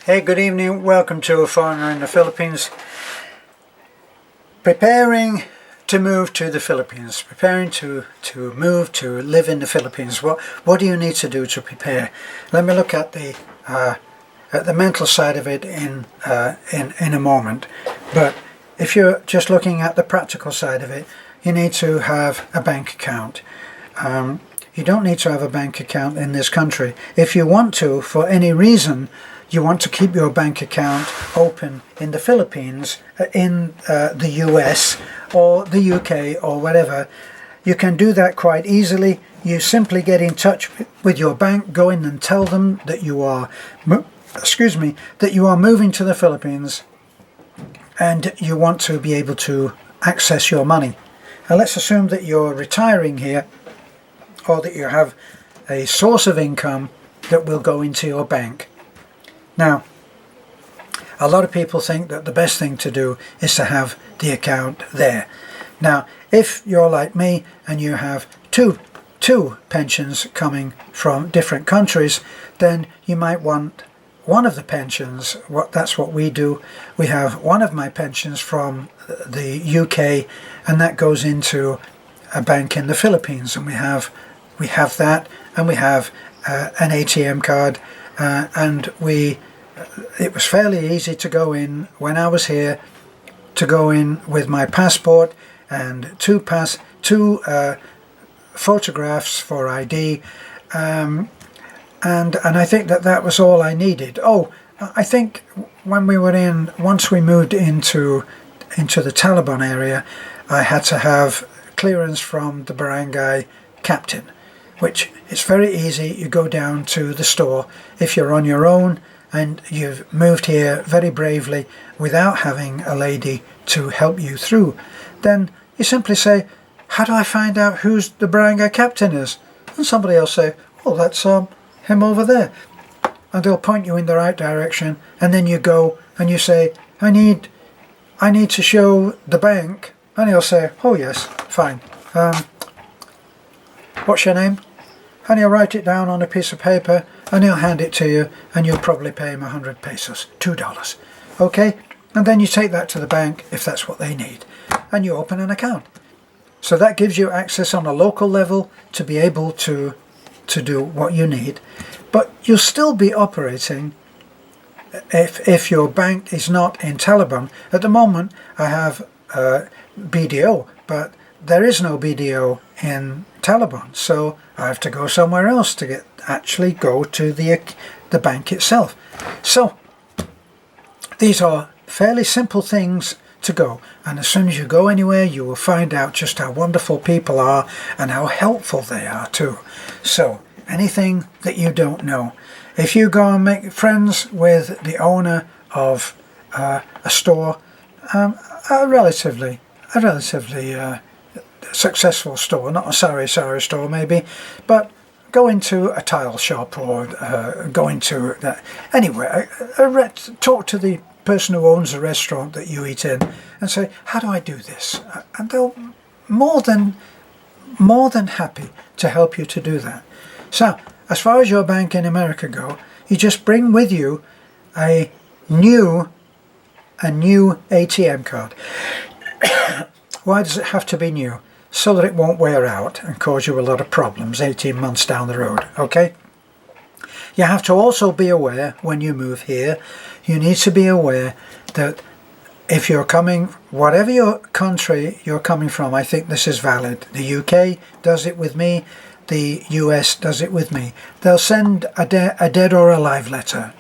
Hey, good evening. Welcome to A Foreigner in the Philippines. Preparing to move to the Philippines. Preparing to move to live in the Philippines. What do you need to do to prepare? Let me look at the mental side of it in a moment. But if you're just looking at the practical side of it, you need to have a bank account. You don't need to have a bank account in this country. If you want to, for any reason, you want to keep your bank account open in the Philippines, in the US or the UK or whatever, you can do that quite easily. You simply get in touch with your bank, go in and tell them that you are moving to the Philippines and you want to be able to access your money. Now let's assume that you're retiring here, or that you have a source of income that will go into your bank. Now, a lot of people think that the best thing to do is to have the account there. Now, if you're like me and you have two pensions coming from different countries, then you might want one of the pensions. That's what we do. We have one of my pensions from the UK, and that goes into a bank in the Philippines, and we have that, and we have an ATM card, and it was fairly easy to go in when I was here, to go in with my passport and two photographs for ID, and I think that was all I needed. Oh, I think once we moved into the Taliban area, I had to have clearance from the barangay captain, which is very easy. You go down to the store if you're on your own and you've moved here very bravely without having a lady to help you through. Then you simply say, how do I find out who's the barangay captain is? And somebody will say, oh, that's him over there. And they'll point you in the right direction, and then you go and you say, I need to show the bank. And he'll say, oh yes, fine. What's your name? And he'll write it down on a piece of paper and he'll hand it to you, and you'll probably pay him 100 pesos, $2. Okay? And then you take that to the bank if that's what they need, and you open an account. So that gives you access on a local level to be able to do what you need, but you'll still be operating if your bank is not in Taliban. At the moment I have BDO, but there is no BDO in Taliban, so I have to go somewhere else to actually go to the bank itself. So these are fairly simple things to go, and as soon as you go anywhere you will find out just how wonderful people are and how helpful they are too. So anything that you don't know, if you go and make friends with the owner of a store, a relatively successful store, not a sorry store maybe, but go into a tile shop or go into anywhere, talk to the person who owns the restaurant that you eat in and say, how do I do this? And they'll more than happy to help you to do that. So as far as your bank in America go, you just bring with you a new ATM card. Why does it have to be new? So that it won't wear out and cause you a lot of problems 18 months down the road, okay? You have to also be aware when you move here, you need to be aware that if you're coming, whatever your country you're coming from, I think this is valid. The UK does it with me, the US does it with me. They'll send a dead or alive letter,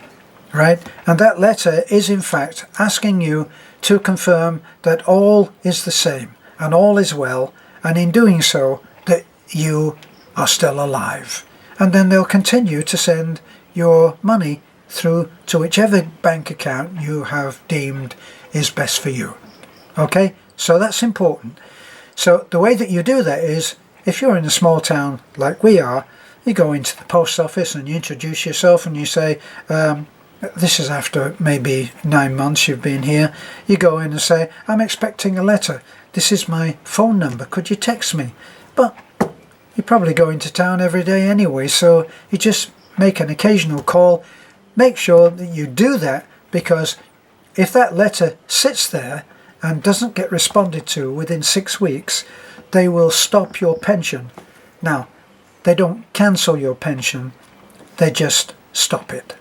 right? And that letter is in fact asking you to confirm that all is the same and all is well, and in doing so that you are still alive. And then they'll continue to send your money through to whichever bank account you have deemed is best for you. Okay, so that's important. So the way that you do that is, if you're in a small town like we are, you go into the post office and you introduce yourself and you say, this is after maybe 9 months you've been here, you go in and say, I'm expecting a letter. This is my phone number. Could you text me? But you probably go into town every day anyway, so you just make an occasional call. make sure that you do that, because if that letter sits there and doesn't get responded to within 6 weeks, they will stop your pension. Now, they don't cancel your pension, they just stop it.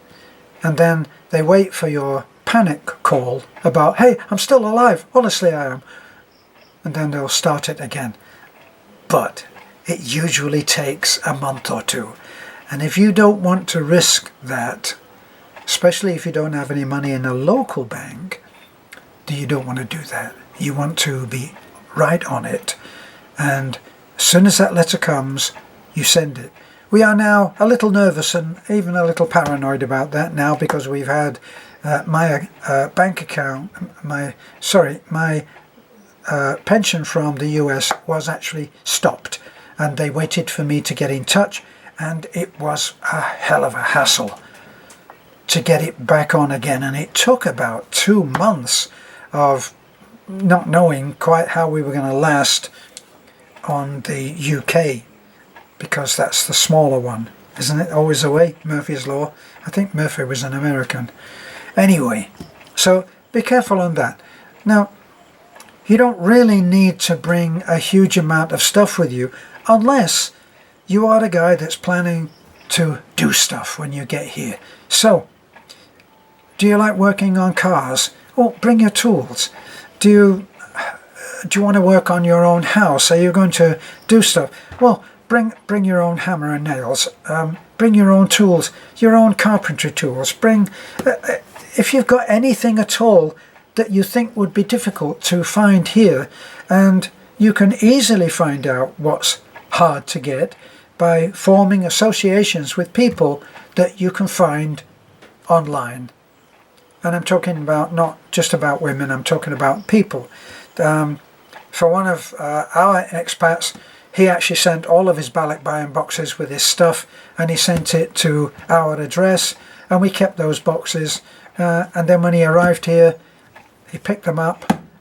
And then they wait for your panic call about, hey, I'm still alive, honestly I am. And then they'll start it again. But it usually takes a month or two. And if you don't want to risk that, especially if you don't have any money in a local bank, you don't want to do that. You want to be right on it. And as soon as that letter comes, you send it. We are now a little nervous and even a little paranoid about that now, because we've had my bank account, my pension from the US was actually stopped, and they waited for me to get in touch, and it was a hell of a hassle to get it back on again, and it took about 2 months of not knowing quite how we were going to last on the UK, because that's the smaller one, isn't it? Always the way, Murphy's Law. I think Murphy was an American. Anyway, so be careful on that. Now, you don't really need to bring a huge amount of stuff with you, unless you are the guy that's planning to do stuff when you get here. So, do you like working on cars? Well, bring your tools. Do you want to work on your own house? Are you going to do stuff? Well, bring your own hammer and nails. Bring your own tools, your own carpentry tools. If you've got anything at all that you think would be difficult to find here, and you can easily find out what's hard to get by forming associations with people that you can find online. And I'm talking about not just about women, I'm talking about people. For one of our expats, he actually sent all of his ballot buying boxes with his stuff, and he sent it to our address, and we kept those boxes. And then when he arrived here, he picked them up,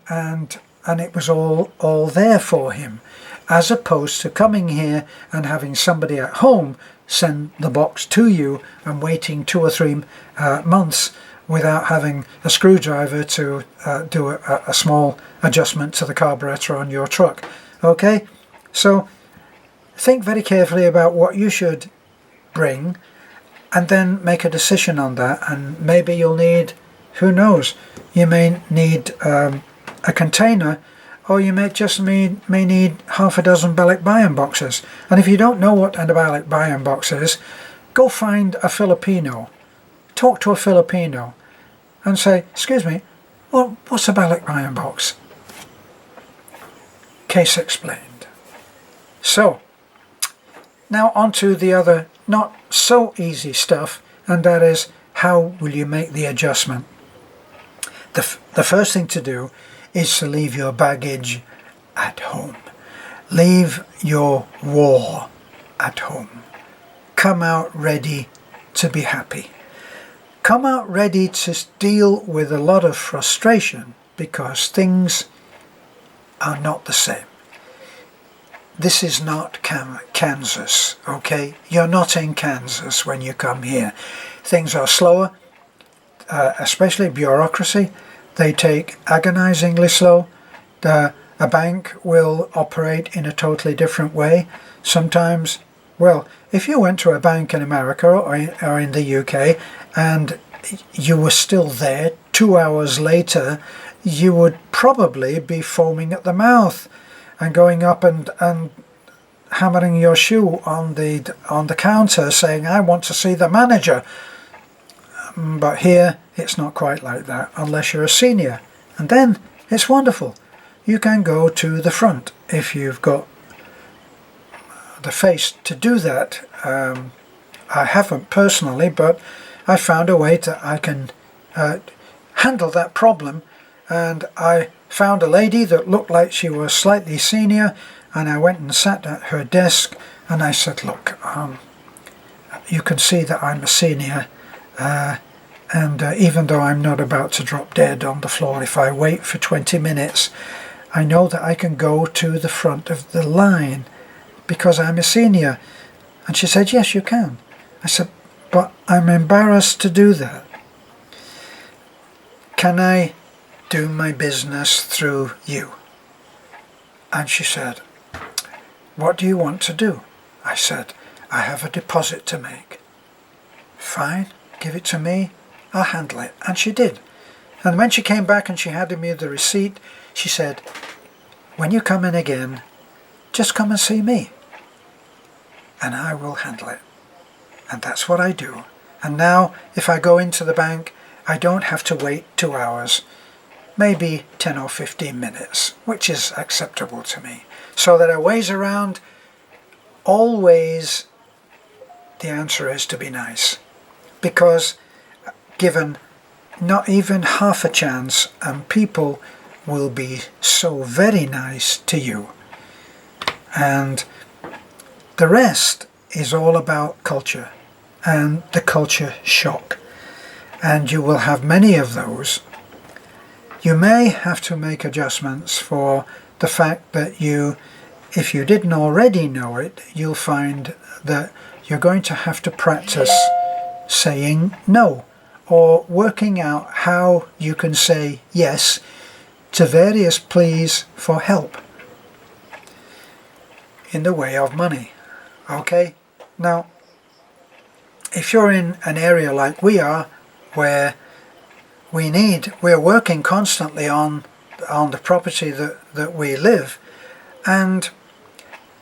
and it was all there for him, as opposed to coming here and having somebody at home send the box to you and waiting 2 or 3 months without having a screwdriver to do a small adjustment to the carburetor on your truck. Okay, so think very carefully about what you should bring, and then make a decision on that. And maybe you'll need, who knows, you may need a container, or you may need half a dozen ballot buying boxes. And if you don't know what a ballot buying box is, go find a Filipino. Talk to a Filipino and say, excuse me, well, what's a ballot buying box? Case explained. So, now on to the other not so easy stuff, and that is, how will you make the adjustment? The first thing to do is to leave your baggage at home. Leave your war at home. Come out ready to be happy. Come out ready to deal with a lot of frustration, because things are not the same. This is not Kansas, okay? You're not in Kansas when you come here. Things are slower, especially bureaucracy. They take agonizingly slow. A bank will operate in a totally different way. Sometimes, well, if you went to a bank in America or in the UK and you were still there 2 hours later, you would probably be foaming at the mouth and going up and hammering your shoe on the counter saying, I want to see the manager. But here it's not quite like that, unless you're a senior, and then it's wonderful. You can go to the front if you've got the face to do that. I haven't personally, but I found a way that I can handle that problem, and I found a lady that looked like she was slightly senior, and I went and sat at her desk and I said, look, you can see that I'm a senior, and even though I'm not about to drop dead on the floor if I wait for 20 minutes, I know that I can go to the front of the line because I'm a senior. And she said, yes, you can. I said, but I'm embarrassed to do that. Can I do my business through you? And she said, what do you want to do? I said, I have a deposit to make. Fine, give it to me, I'll handle it. And she did. And when she came back and she handed me the receipt, she said, when you come in again, just come and see me, and I will handle it. And that's what I do. And now, if I go into the bank, I don't have to wait 2 hours, maybe 10 or 15 minutes, which is acceptable to me. So there are ways around. Always the answer is to be nice, because given not even half a chance, and people will be so very nice to you. And the rest is all about culture and the culture shock. And you will have many of those. You may have to make adjustments for the fact that if you didn't already know it, you'll find that you're going to have to practice saying no, or working out how you can say yes to various pleas for help in the way of money. Okay? Now, if you're in an area like we are, where we're working constantly on the property that we live, and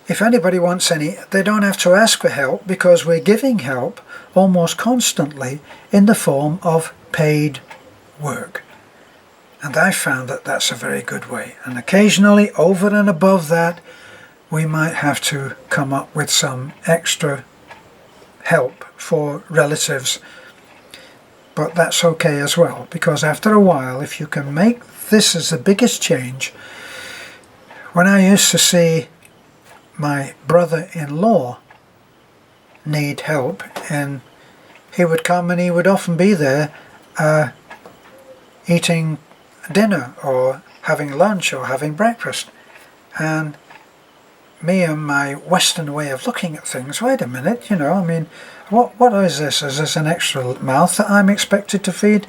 if anybody wants any, they don't have to ask for help, because we're giving help almost constantly in the form of paid work. And I found that that's a very good way. And occasionally, over and above that, we might have to come up with some extra help for relatives. But that's okay as well, because after a while, if you can make this as the biggest change. When I used to see my brother-in-law need help, and he would come and he would often be there eating dinner or having lunch or having breakfast, and me and my Western way of looking at things, wait a minute, I mean, what is this? Is this an extra mouth that I'm expected to feed?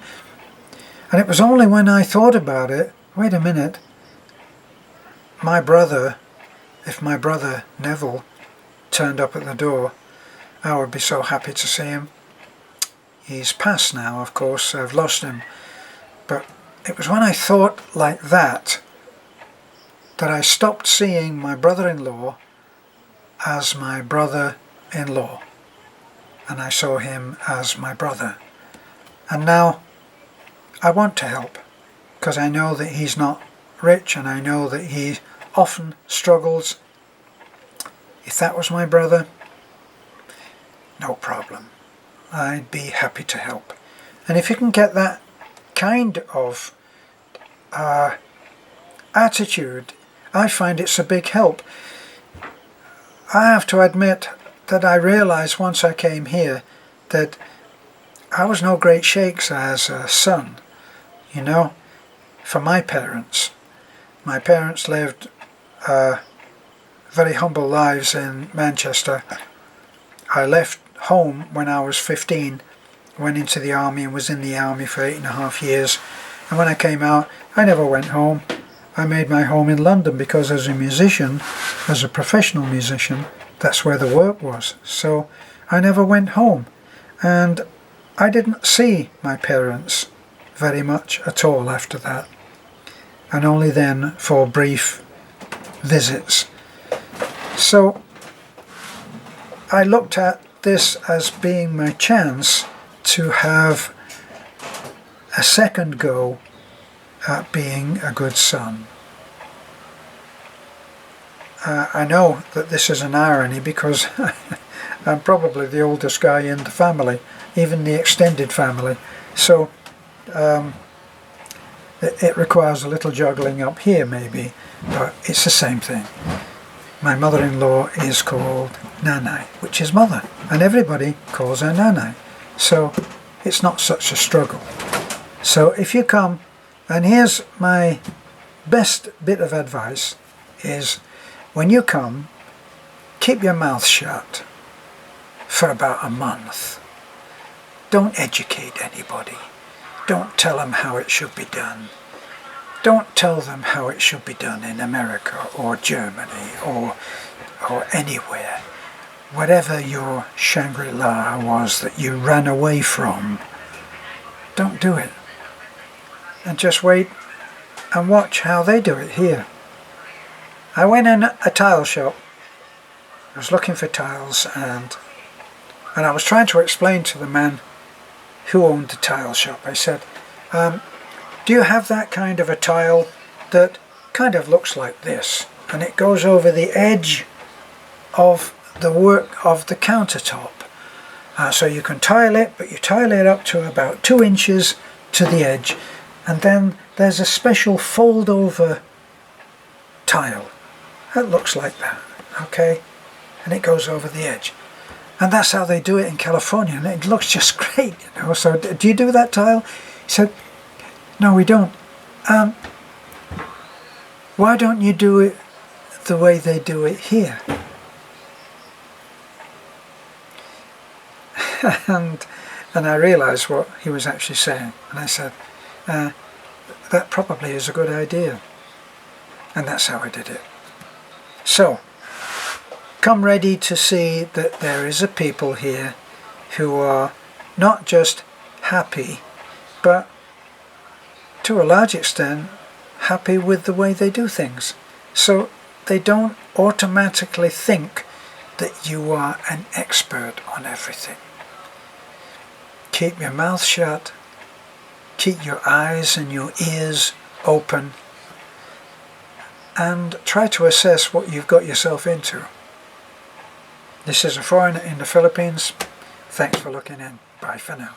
And it was only when I thought about it, wait a minute, if my brother Neville turned up at the door, I would be so happy to see him. He's passed now, of course, I've lost him. But it was when I thought like that I stopped seeing my brother-in-law as my brother-in-law, and I saw him as my brother. And now I want to help, because I know that he's not rich, and I know that he often struggles. If that was my brother, no problem. I'd be happy to help. And if you can get that kind of attitude, I find it's a big help. I have to admit that I realized once I came here that I was no great shakes as a son, for my parents. My parents lived very humble lives in Manchester. I left home when I was 15, went into the army and was in the army for 8.5 years. And when I came out, I never went home. I made my home in London, because as a musician, as a professional musician, that's where the work was. So I never went home. And I didn't see my parents very much at all after that. And only then for brief visits. So I looked at this as being my chance to have a second go at being a good son. I know that this is an irony, because I'm probably the oldest guy in the family, even the extended family. So it requires a little juggling up here maybe, but it's the same thing. My mother-in-law is called Nanai, which is mother, and everybody calls her Nanai. So it's not such a struggle. So if you come, and here's my best bit of advice, is when you come, keep your mouth shut for about a month. Don't educate anybody. Don't tell them how it should be done. Don't tell them how it should be done in America or Germany or anywhere. Whatever your Shangri-La was that you ran away from, don't do it. And just wait and watch how they do it here. I went in a tile shop. I was looking for tiles, and I was trying to explain to the man who owned the tile shop. I said, do you have that kind of a tile that kind of looks like this, and it goes over the edge of the work of the countertop, so you can tile it, but you tile it up to about 2 inches to the edge, and then there's a special fold over tile that looks like that, okay, and it goes over the edge. And that's how they do it in California, and it looks just great, you know. So do you do that tile? He said, no, we don't. Why don't you do it the way they do it here? and I realized what he was actually saying, and I said, that probably is a good idea. And that's how I did it. So come ready to see that there is a people here who are not just happy, but to a large extent happy with the way they do things. So they don't automatically think that you are an expert on everything. Keep your mouth shut, keep your eyes and your ears open, and try to assess what you've got yourself into. This is a foreigner in the Philippines. Thanks for looking in. Bye for now.